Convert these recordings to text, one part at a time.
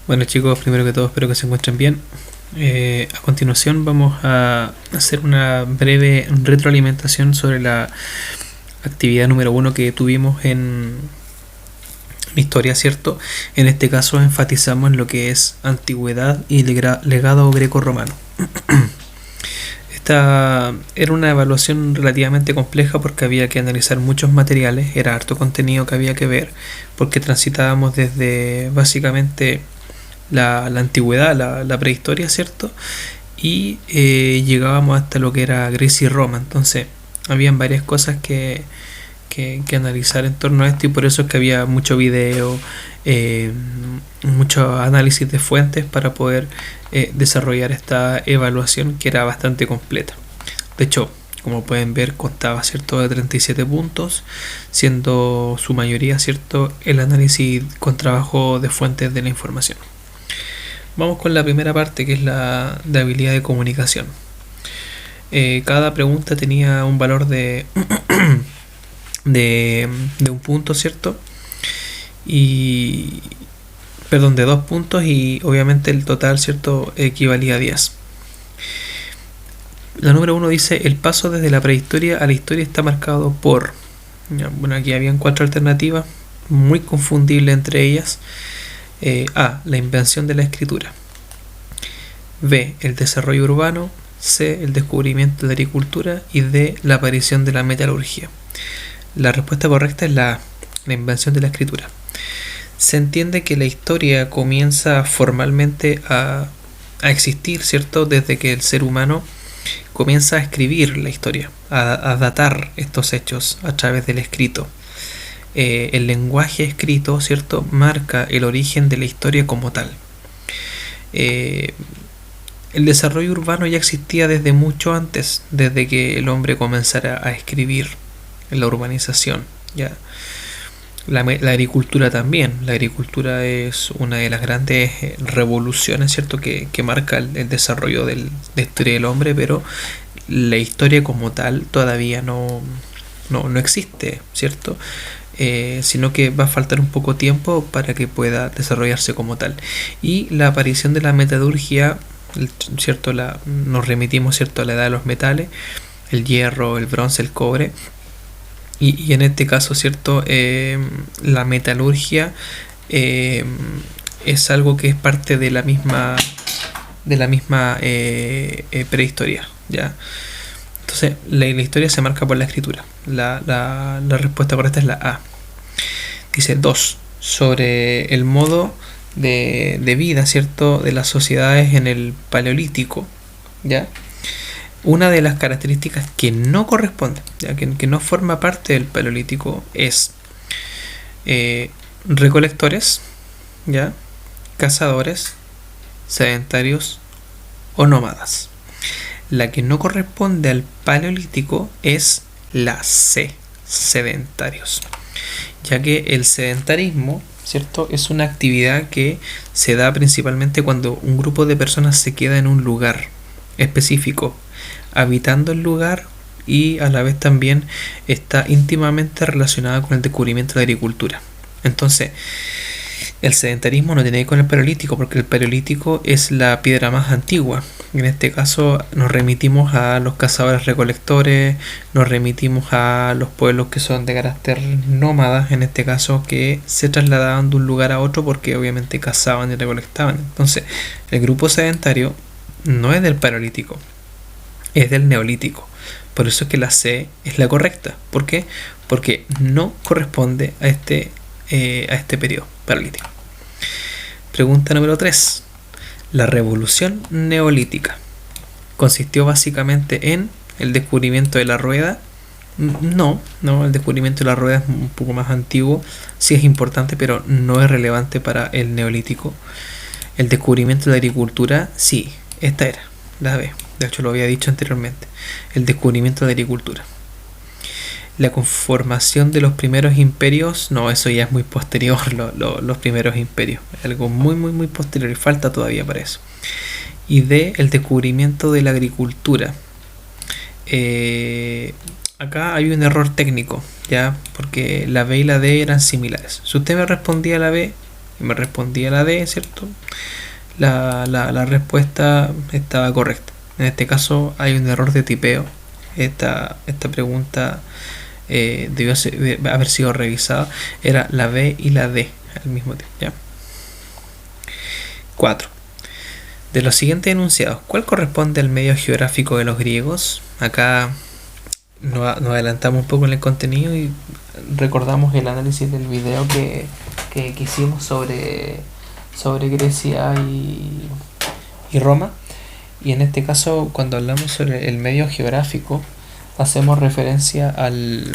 Bueno chicos, primero que todo espero que se encuentren bien. A continuación vamos a hacer una breve retroalimentación sobre la actividad número uno que tuvimos en historia, ¿cierto? En este caso enfatizamos en lo que es antigüedad y legado greco-romano. Esta era una evaluación relativamente compleja porque había que analizar muchos materiales, era harto contenido que había que ver, porque transitábamos desde básicamente la antigüedad, la prehistoria, ¿cierto? Y llegábamos hasta lo que era Grecia y Roma. Entonces, habían varias cosas que analizar en torno a esto y por eso es que había mucho video, mucho análisis de fuentes para poder desarrollar esta evaluación que era bastante completa. De hecho, como pueden ver, contaba, ¿cierto?, de 37 puntos, siendo su mayoría, ¿cierto?, el análisis con trabajo de fuentes de la información. Vamos con la primera parte, que es la de habilidad de comunicación. Cada pregunta tenía un valor de un punto, ¿cierto? Y perdón, de 2 puntos, y obviamente el total, ¿cierto?, equivalía a 10. La número 1 dice: el paso desde la prehistoria a la historia está marcado por... Bueno, aquí habían 4 alternativas, muy confundibles entre ellas. A. La invención de la escritura. B. El desarrollo urbano. C. El descubrimiento de la agricultura. Y D. La aparición de la metalurgia. La respuesta correcta es la A. La invención de la escritura. Se entiende que la historia comienza formalmente a existir, ¿cierto?, desde que el ser humano comienza a escribir la historia, a datar estos hechos a través del escrito. El lenguaje escrito, ¿cierto?, marca el origen de la historia como tal. El desarrollo urbano ya existía desde mucho antes, desde que el hombre comenzara a escribir en la urbanización. ¿Ya? La agricultura también. La agricultura es una de las grandes revoluciones, ¿cierto?, que marca el desarrollo de la historia del hombre, pero la historia como tal todavía no existe, ¿cierto? Sino que va a faltar un poco tiempo para que pueda desarrollarse como tal. Y la aparición de la metalurgia, ¿cierto? Nos remitimos, ¿cierto?, a la edad de los metales, el hierro, el bronce, el cobre. Y en este caso, ¿cierto?, la metalurgia es algo que es parte de la misma prehistoria, ¿ya? Entonces, la historia se marca por la escritura. La respuesta correcta es la A. Dice 2. Sobre el modo de vida, ¿cierto?, de las sociedades en el Paleolítico, ¿ya? Una de las características que no corresponde, ya que no forma parte del Paleolítico, es recolectores, ¿ya?, cazadores, sedentarios o nómadas. La que no corresponde al Paleolítico es la C, sedentarios, ya que el sedentarismo, ¿cierto?, es una actividad que se da principalmente cuando un grupo de personas se queda en un lugar específico, habitando el lugar, y a la vez también está íntimamente relacionada con el descubrimiento de la agricultura. Entonces, el sedentarismo no tiene que ver con el Paleolítico, porque el Paleolítico es la piedra más antigua. En este caso nos remitimos a los cazadores recolectores, nos remitimos a los pueblos que son de carácter nómadas, en este caso, que se trasladaban de un lugar a otro porque obviamente cazaban y recolectaban. Entonces, el grupo sedentario no es del Paleolítico, es del Neolítico. Por eso es que la C es la correcta. ¿Por qué? Porque no corresponde a este periodo Paleolítico. Pregunta número 3. La revolución neolítica consistió básicamente en el descubrimiento de la rueda. No, el descubrimiento de la rueda es un poco más antiguo, sí es importante, pero no es relevante para el neolítico. El descubrimiento de la agricultura, sí, esta era la B, de hecho lo había dicho anteriormente, el descubrimiento de la agricultura. La conformación de los primeros imperios, no, eso ya es muy posterior, los primeros imperios, algo muy posterior, y falta todavía para eso. Y D, el descubrimiento de la agricultura. Acá hay un error técnico, ya, porque la B y la D eran similares. Si usted me respondía la B, y me respondía la D, ¿cierto? La respuesta estaba correcta. En este caso hay un error de tipeo. Esta pregunta debió haber sido revisada. Era la B y la D al mismo tiempo, ¿ya? 4. De los siguientes enunciados, ¿cuál corresponde al medio geográfico de los griegos? Acá nos adelantamos un poco en el contenido y recordamos el análisis del video que hicimos sobre Grecia y Roma. Y en este caso, cuando hablamos sobre el medio geográfico, hacemos referencia al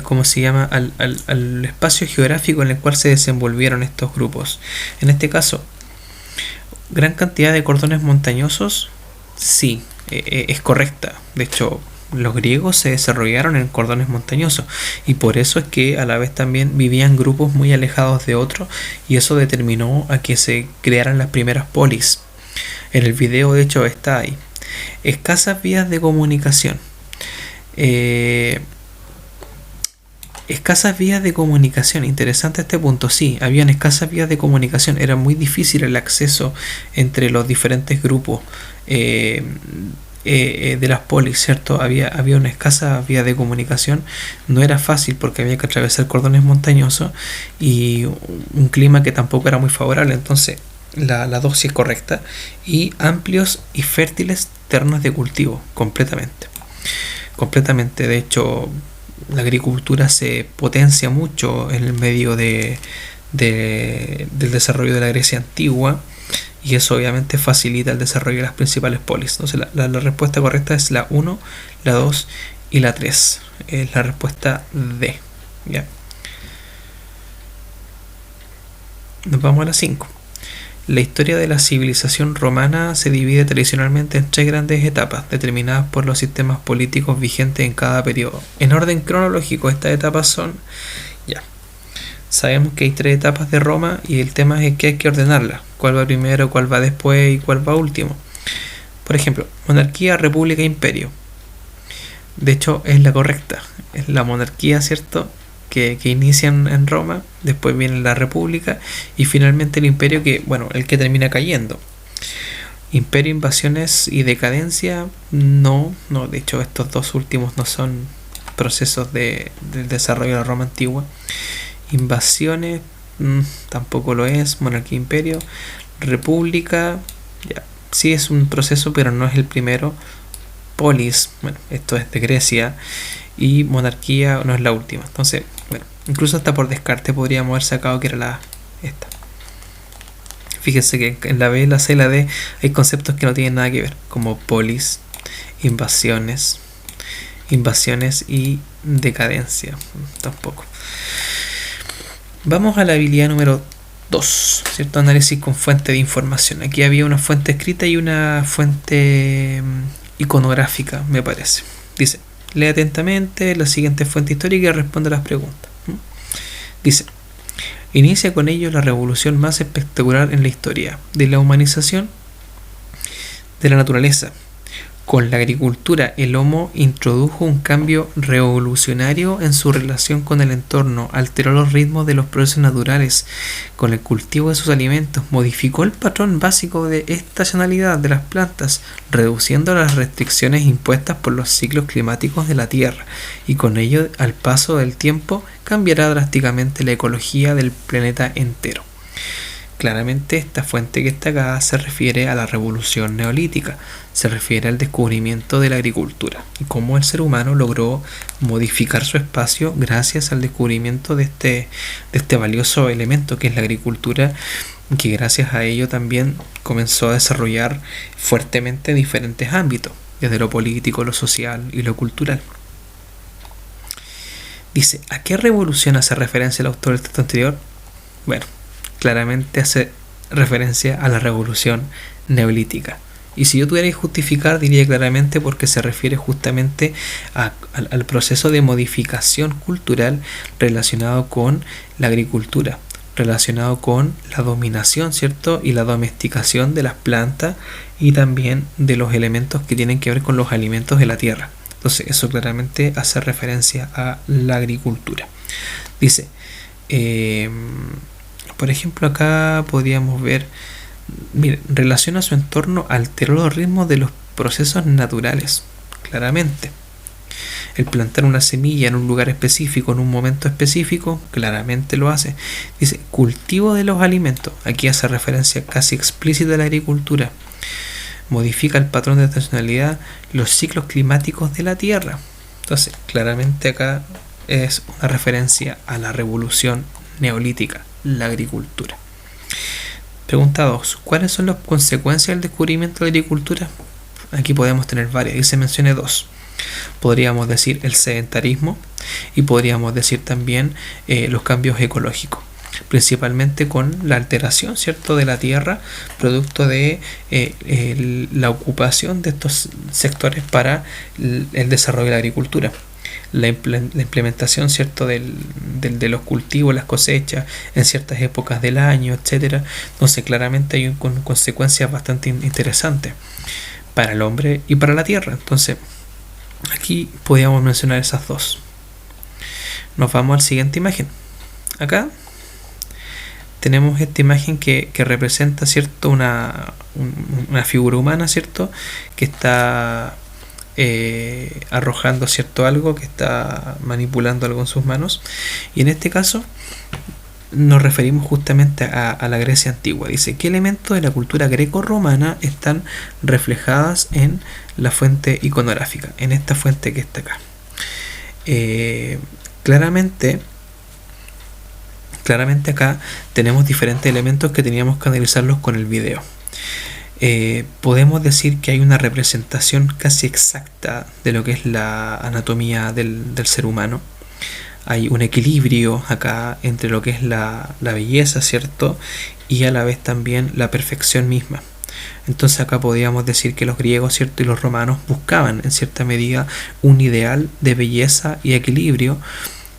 ¿cómo se llama? Al espacio geográfico en el cual se desenvolvieron estos grupos. En este caso, gran cantidad de cordones montañosos, sí, es correcta. De hecho, los griegos se desarrollaron en cordones montañosos y por eso es que a la vez también vivían grupos muy alejados de otros, y eso determinó a que se crearan las primeras polis. En el video, de hecho, está ahí. Escasas vías de comunicación. Escasas vías de comunicación, interesante este punto. Sí, habían escasas vías de comunicación, era muy difícil el acceso entre los diferentes grupos de las polis, ¿cierto? Había una escasa vía de comunicación, no era fácil porque había que atravesar cordones montañosos y un clima que tampoco era muy favorable. Entonces la dosis es correcta. Y amplios y fértiles terrenos de cultivo, completamente. De hecho, la agricultura se potencia mucho en el medio del desarrollo de la Grecia antigua, y eso obviamente facilita el desarrollo de las principales polis. Entonces la respuesta correcta es la 1, la 2 y la 3. Es la respuesta D. ¿Ya? Nos vamos a la 5. La historia de la civilización romana se divide tradicionalmente en 3 grandes etapas, determinadas por los sistemas políticos vigentes en cada periodo. En orden cronológico, estas etapas son... Sabemos que hay 3 etapas de Roma y el tema es que hay que ordenarlas. ¿Cuál va primero, cuál va después y cuál va último? Por ejemplo, monarquía, república, imperio. De hecho, es la correcta. Es la monarquía, ¿cierto?, que inician en Roma, después viene la república y finalmente el imperio, que, bueno, el que termina cayendo. Imperio, invasiones y decadencia, no, de hecho estos dos últimos no son procesos del desarrollo de la Roma antigua. Invasiones, tampoco lo es. Monarquía, imperio. República, ya, sí es un proceso, pero no es el primero. Polis, bueno, esto es de Grecia. Y monarquía no es la última. Entonces, bueno, incluso hasta por descarte podríamos haber sacado que era esta. Fíjense que en la B, la C y la D hay conceptos que no tienen nada que ver, como polis, invasiones y decadencia. Tampoco. Vamos a la habilidad número 2, ¿cierto? Análisis con fuente de información. Aquí había una fuente escrita y una fuente iconográfica, me parece. Dice: lee atentamente la siguiente fuente histórica y responde a las preguntas. Dice: inicia con ello la revolución más espectacular en la historia de la humanización de la naturaleza. Con la agricultura, el Homo introdujo un cambio revolucionario en su relación con el entorno, alteró los ritmos de los procesos naturales con el cultivo de sus alimentos, modificó el patrón básico de estacionalidad de las plantas, reduciendo las restricciones impuestas por los ciclos climáticos de la Tierra, y con ello, al paso del tiempo, cambiará drásticamente la ecología del planeta entero. Claramente esta fuente que está acá se refiere a la revolución neolítica, se refiere al descubrimiento de la agricultura y cómo el ser humano logró modificar su espacio gracias al descubrimiento de este valioso elemento que es la agricultura, que gracias a ello también comenzó a desarrollar fuertemente diferentes ámbitos, desde lo político, lo social y lo cultural. Dice: ¿a qué revolución hace referencia el autor del texto anterior? Bueno, claramente hace referencia a la revolución neolítica. Y si yo tuviera que justificar, diría claramente porque se refiere justamente al proceso de modificación cultural relacionado con la agricultura, relacionado con la dominación, ¿cierto?, y la domesticación de las plantas y también de los elementos que tienen que ver con los alimentos de la tierra. Entonces eso claramente hace referencia a la agricultura. Dice: Eh, por ejemplo, acá podríamos ver, mire, relaciona su entorno, alteró los ritmos de los procesos naturales, claramente. El plantar una semilla en un lugar específico, en un momento específico, claramente lo hace. Dice, cultivo de los alimentos. Aquí hace referencia casi explícita a la agricultura. Modifica el patrón de estacionalidad, los ciclos climáticos de la Tierra. Entonces, claramente acá es una referencia a la revolución neolítica, la agricultura. Pregunta 2. ¿Cuáles son las consecuencias del descubrimiento de la agricultura? Aquí podemos tener varias, y se menciona dos. Podríamos decir el sedentarismo y podríamos decir también los cambios ecológicos, principalmente con la alteración, ¿cierto?, de la tierra, producto de la ocupación de estos sectores para el desarrollo de la agricultura. La implementación, ¿cierto?, de los cultivos, las cosechas en ciertas épocas del año, etcétera. Entonces, claramente hay consecuencias bastante interesantes para el hombre y para la tierra. Entonces, aquí podríamos mencionar esas dos. Nos vamos a la siguiente imagen. Acá tenemos esta imagen que representa, ¿cierto?, una figura humana, ¿cierto?, que está arrojando, ¿cierto?, algo, que está manipulando algo en sus manos. Y en este caso nos referimos justamente a la Grecia antigua. Dice, ¿qué elementos de la cultura greco-romana están reflejadas en la fuente iconográfica? En esta fuente que está acá. Claramente acá tenemos diferentes elementos que teníamos que analizarlos con el video. Podemos decir que hay una representación casi exacta de lo que es la anatomía del ser humano. Hay un equilibrio acá entre lo que es la belleza, ¿cierto?, y a la vez también la perfección misma. Entonces acá podríamos decir que los griegos, ¿cierto?, y los romanos buscaban en cierta medida un ideal de belleza y equilibrio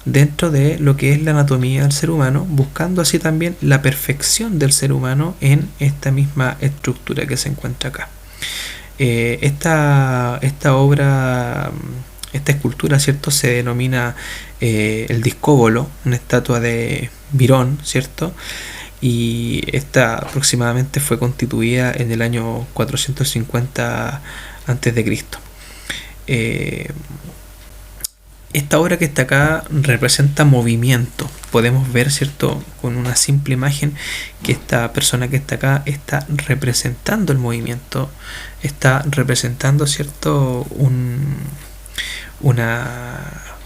dentro de lo que es la anatomía del ser humano, buscando así también la perfección del ser humano en esta misma estructura que se encuentra acá. Esta obra, esta escultura, ¿cierto?, se denomina el discóbolo, una estatua de Virón, ¿cierto?, y esta aproximadamente fue constituida en el año 450 a.C. Esta obra que está acá representa movimiento. Podemos ver, ¿cierto?, con una simple imagen, que esta persona que está acá está representando el movimiento, está representando, ¿cierto?,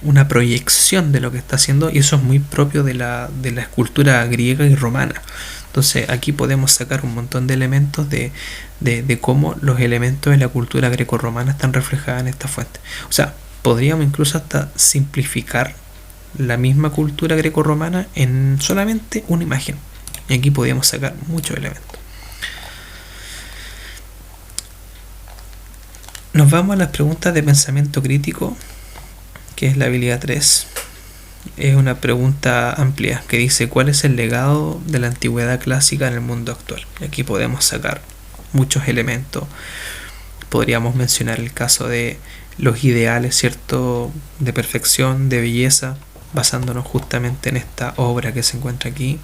una proyección de lo que está haciendo, y eso es muy propio de la escultura griega y romana. Entonces aquí podemos sacar un montón de elementos de cómo los elementos de la cultura grecorromana están reflejados en esta fuente. O sea, podríamos incluso hasta simplificar la misma cultura grecorromana en solamente una imagen, y aquí podríamos sacar muchos elementos. Nos vamos a las preguntas de pensamiento crítico, que es la habilidad 3. Es una pregunta amplia que dice: ¿cuál es el legado de la antigüedad clásica en el mundo actual? Y aquí podemos sacar muchos elementos. Podríamos mencionar el caso de los ideales, ¿cierto?, de perfección, de belleza, basándonos justamente en esta obra que se encuentra aquí.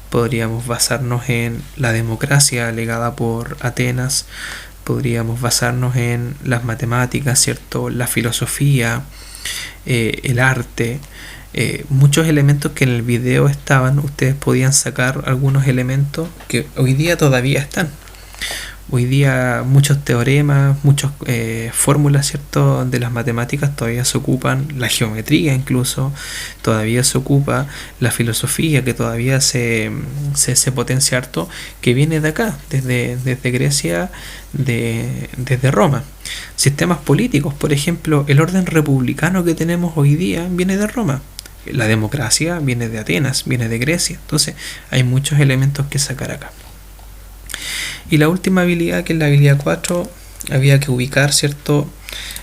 Podríamos basarnos en la democracia legada por Atenas. Podríamos basarnos en las matemáticas, ¿cierto?, la filosofía, el arte, muchos elementos que en el video estaban. Ustedes podían sacar algunos elementos que hoy día todavía están. Hoy día muchos teoremas, muchas fórmulas, ¿cierto?, de las matemáticas todavía se ocupan, la geometría incluso todavía se ocupa, la filosofía, que todavía se potencia harto, que viene de acá, desde Grecia, desde Roma. Sistemas políticos, por ejemplo, el orden republicano que tenemos hoy día viene de Roma. La democracia viene de Atenas, viene de Grecia. Entonces hay muchos elementos que sacar acá. Y la última habilidad, que es la habilidad 4, había que ubicar, ¿cierto?,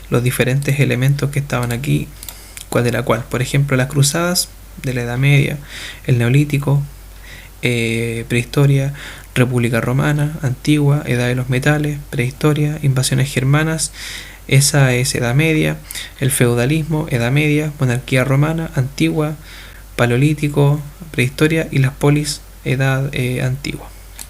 los diferentes elementos que estaban aquí, cuál de la cual. Por ejemplo, las cruzadas de la Edad Media, el Neolítico, prehistoria, República Romana, antigua, Edad de los Metales, prehistoria, invasiones germanas, esa es Edad Media, el feudalismo, Edad Media, monarquía romana, antigua, Paleolítico, prehistoria y las polis, edad antigua.